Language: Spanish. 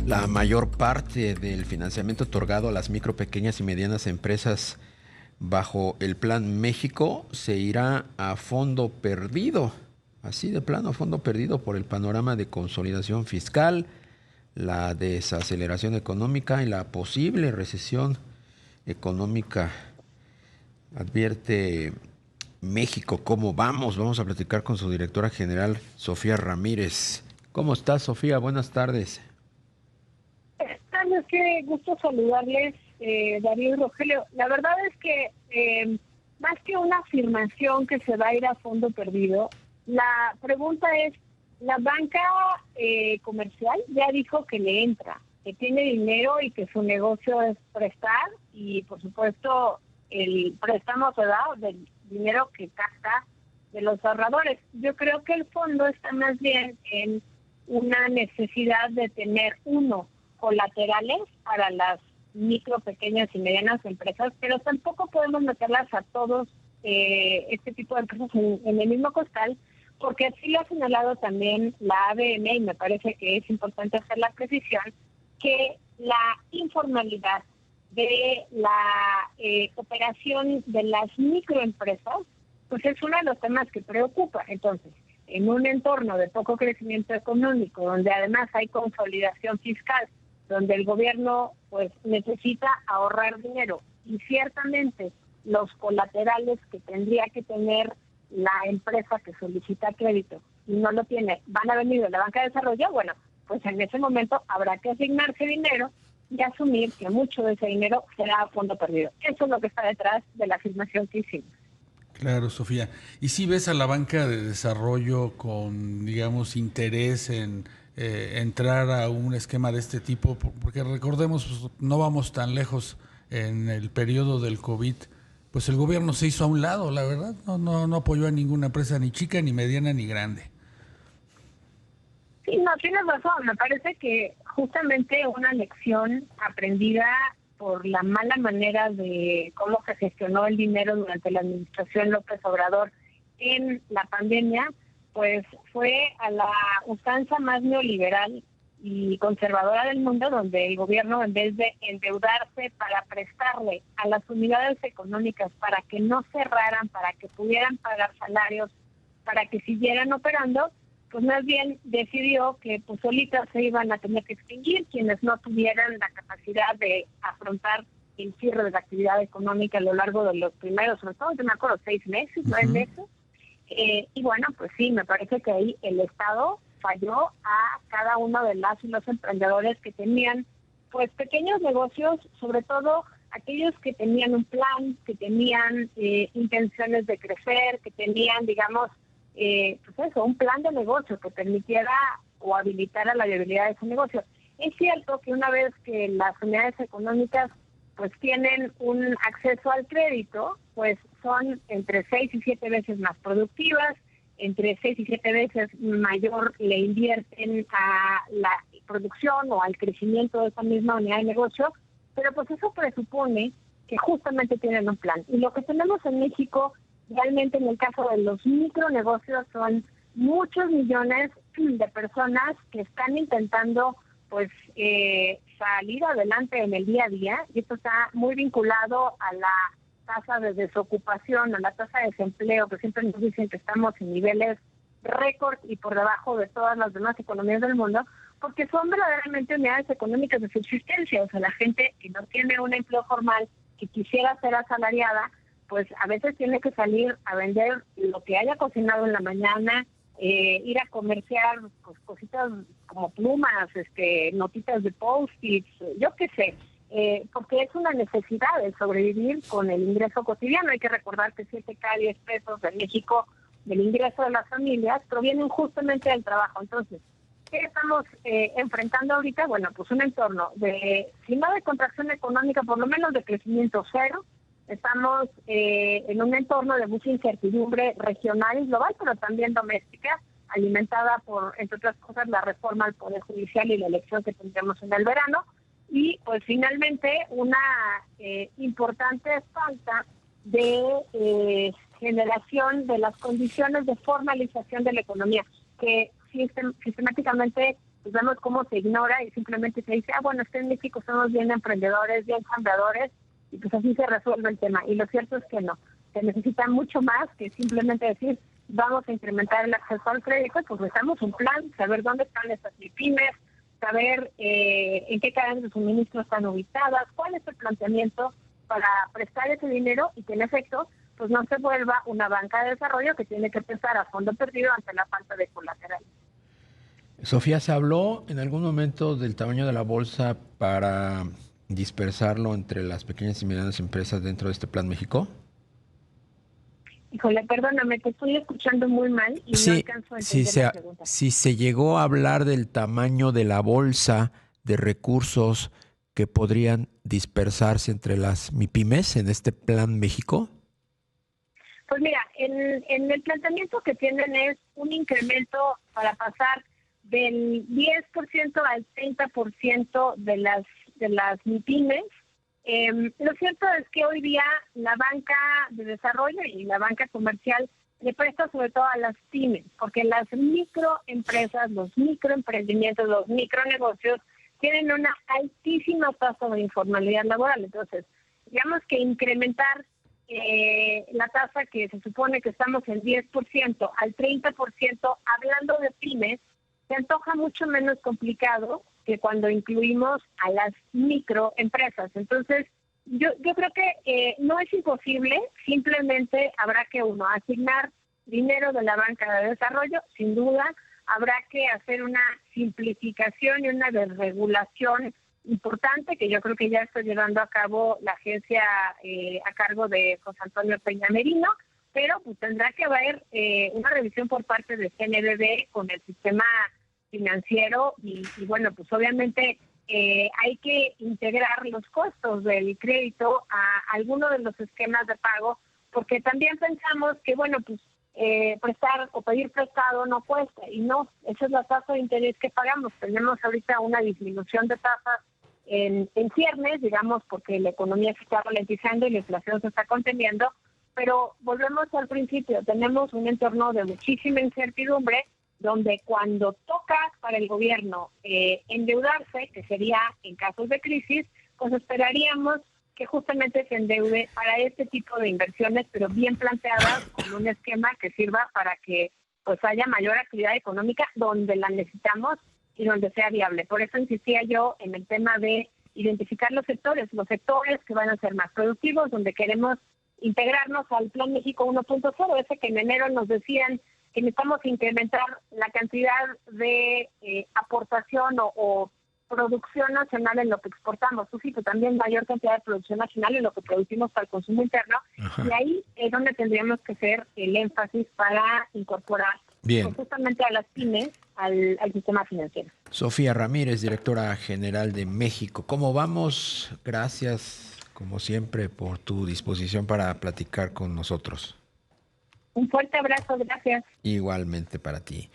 La mayor parte del financiamiento otorgado a las micro, pequeñas y medianas empresas bajo el Plan México se irá a fondo perdido, así de plano, a fondo perdido por el panorama de consolidación fiscal, la desaceleración económica y la posible recesión económica. Advierte México. ¿Cómo vamos? Vamos a platicar con su directora general, Sofía Ramírez. ¿Cómo estás, Sofía? Buenas tardes. Carlos, qué gusto saludarles, Darío y Rogelio. La verdad es que más que una afirmación que se va a ir a fondo perdido, la pregunta es, la banca comercial ya dijo que le entra, que tiene dinero y que su negocio es prestar y, por supuesto, el préstamo se da del dinero que capta de los ahorradores. Yo creo que el fondo está más bien en una necesidad de tener colaterales para las micro, pequeñas y medianas empresas, pero tampoco podemos meterlas a todos este tipo de empresas en el mismo costal, porque así lo ha señalado también la ABM, y me parece que es importante hacer la precisión, que la informalidad de la operación de las microempresas, pues es uno de los temas que preocupa. Entonces, en un entorno de poco crecimiento económico, donde además hay consolidación fiscal, donde el gobierno pues necesita ahorrar dinero y ciertamente los colaterales que tendría que tener la empresa que solicita crédito y no lo tiene, van a venir de la banca de desarrollo, bueno, pues en ese momento habrá que asignarse dinero y asumir que mucho de ese dinero será a fondo perdido. Eso es lo que está detrás de la afirmación que hicimos. Claro, Sofía. ¿Y si ves a la banca de desarrollo con, digamos, interés en entrar a un esquema de este tipo? Porque recordemos, pues, no vamos tan lejos en el periodo del COVID, pues el gobierno se hizo a un lado, la verdad, no apoyó a ninguna empresa, ni chica, ni mediana, ni grande. Sí, no, tienes razón. Me parece que justamente una lección aprendida por la mala manera de cómo se gestionó el dinero durante la administración López Obrador en la pandemia, pues fue a la usanza más neoliberal y conservadora del mundo, donde el gobierno, en vez de endeudarse para prestarle a las unidades económicas para que no cerraran, para que pudieran pagar salarios, para que siguieran operando, pues más bien decidió que pues solitas se iban a tener que extinguir quienes no tuvieran la capacidad de afrontar el cierre de la actividad económica a lo largo de los primeros, sobre todo, yo me acuerdo, 6 meses, 9 meses. Y bueno, pues sí, me parece que ahí el Estado falló a cada uno de las y los emprendedores que tenían pues pequeños negocios, sobre todo aquellos que tenían un plan, que tenían intenciones de crecer, que tenían, digamos, pues eso, un plan de negocio que permitiera o habilitara la viabilidad de ese negocio. Es cierto que una vez que las unidades económicas pues tienen un acceso al crédito, pues son entre 6 y 7 veces más productivas, entre 6 y 7 veces mayor le invierten a la producción o al crecimiento de esa misma unidad de negocio, pero pues eso presupone que justamente tienen un plan. Y lo que tenemos en México realmente en el caso de los micronegocios son muchos millones de personas que están intentando pues salir adelante en el día a día, y esto está muy vinculado a la tasa de desocupación, a la tasa de desempleo, que siempre nos dicen que estamos en niveles récord y por debajo de todas las demás economías del mundo, porque son verdaderamente unidades económicas de subsistencia. O sea, la gente que no tiene un empleo formal, que quisiera ser asalariada, pues a veces tiene que salir a vender lo que haya cocinado en la mañana, ir a comerciar pues, cositas como plumas, notitas de post-its, yo qué sé, porque es una necesidad de sobrevivir con el ingreso cotidiano. Hay que recordar que 7 cada 10 pesos en México del ingreso de las familias provienen justamente del trabajo. Entonces, ¿qué estamos enfrentando ahorita? Bueno, pues un entorno de, si no de contracción económica, por lo menos de crecimiento cero. Estamos en un entorno de mucha incertidumbre regional y global, pero también doméstica, alimentada por, entre otras cosas, la reforma al Poder Judicial y la elección que tendremos en el verano. Y, pues, finalmente, una importante falta de generación de las condiciones de formalización de la economía, que sistemáticamente pues vemos cómo se ignora y simplemente se dice, bueno, es que en México somos bien emprendedores, bien chambreadores, y pues así se resuelve el tema. Y lo cierto es que no, se necesita mucho más que simplemente decir, vamos a incrementar el acceso al crédito, pues necesitamos un plan, saber dónde están estas pymes, saber en qué cadenas de suministro están ubicadas, cuál es el planteamiento para prestar ese dinero y que en efecto pues no se vuelva una banca de desarrollo que tiene que prestar a fondo perdido ante la falta de colateral. Sofía, ¿se habló en algún momento del tamaño de la bolsa para dispersarlo entre las pequeñas y medianas empresas dentro de este Plan México? Híjole, perdóname, te estoy escuchando muy mal y no alcanzo a entender la pregunta. Si se llegó a hablar del tamaño de la bolsa de recursos que podrían dispersarse entre las MIPYMES en este Plan México. Pues mira, en el planteamiento que tienen es un incremento para pasar del 10% al 30% de las MIPYMES. Lo cierto es que hoy día la banca de desarrollo y la banca comercial le presta sobre todo a las pymes, porque las microempresas, los microemprendimientos, los micronegocios tienen una altísima tasa de informalidad laboral. Entonces, digamos que incrementar la tasa que se supone que estamos en 10% al 30%, hablando de pymes, se antoja mucho menos complicado que cuando incluimos a las microempresas. Entonces, yo creo que no es imposible, simplemente habrá que asignar dinero de la banca de desarrollo, sin duda, habrá que hacer una simplificación y una desregulación importante, que yo creo que ya está llevando a cabo la agencia a cargo de José Antonio Peña Merino, pero pues tendrá que haber una revisión por parte de CNBV con el sistema financiero y bueno, pues obviamente hay que integrar los costos del crédito a alguno de los esquemas de pago, porque también pensamos que, bueno, pues prestar o pedir prestado no cuesta, y no, esa es la tasa de interés que pagamos. Tenemos ahorita una disminución de tasas en ciernes, digamos, porque la economía se está ralentizando y la inflación se está conteniendo, pero volvemos al principio, tenemos un entorno de muchísima incertidumbre, donde cuando toca para el gobierno endeudarse, que sería en casos de crisis, pues esperaríamos que justamente se endeude para este tipo de inversiones, pero bien planteadas, con un esquema que sirva para que pues haya mayor actividad económica donde la necesitamos y donde sea viable. Por eso insistía yo en el tema de identificar los sectores que van a ser más productivos, donde queremos integrarnos al Plan México 1.0, ese que en enero nos decían que necesitamos incrementar la cantidad de aportación o producción nacional en lo que exportamos, pero también mayor cantidad de producción nacional en lo que producimos para el consumo interno. Ajá. Y ahí es donde tendríamos que hacer el énfasis para incorporar justamente a las pymes al sistema financiero. Sofía Ramírez, directora general de México. ¿Cómo vamos? Gracias, como siempre, por tu disposición para platicar con nosotros. Un fuerte abrazo, gracias. Igualmente para ti.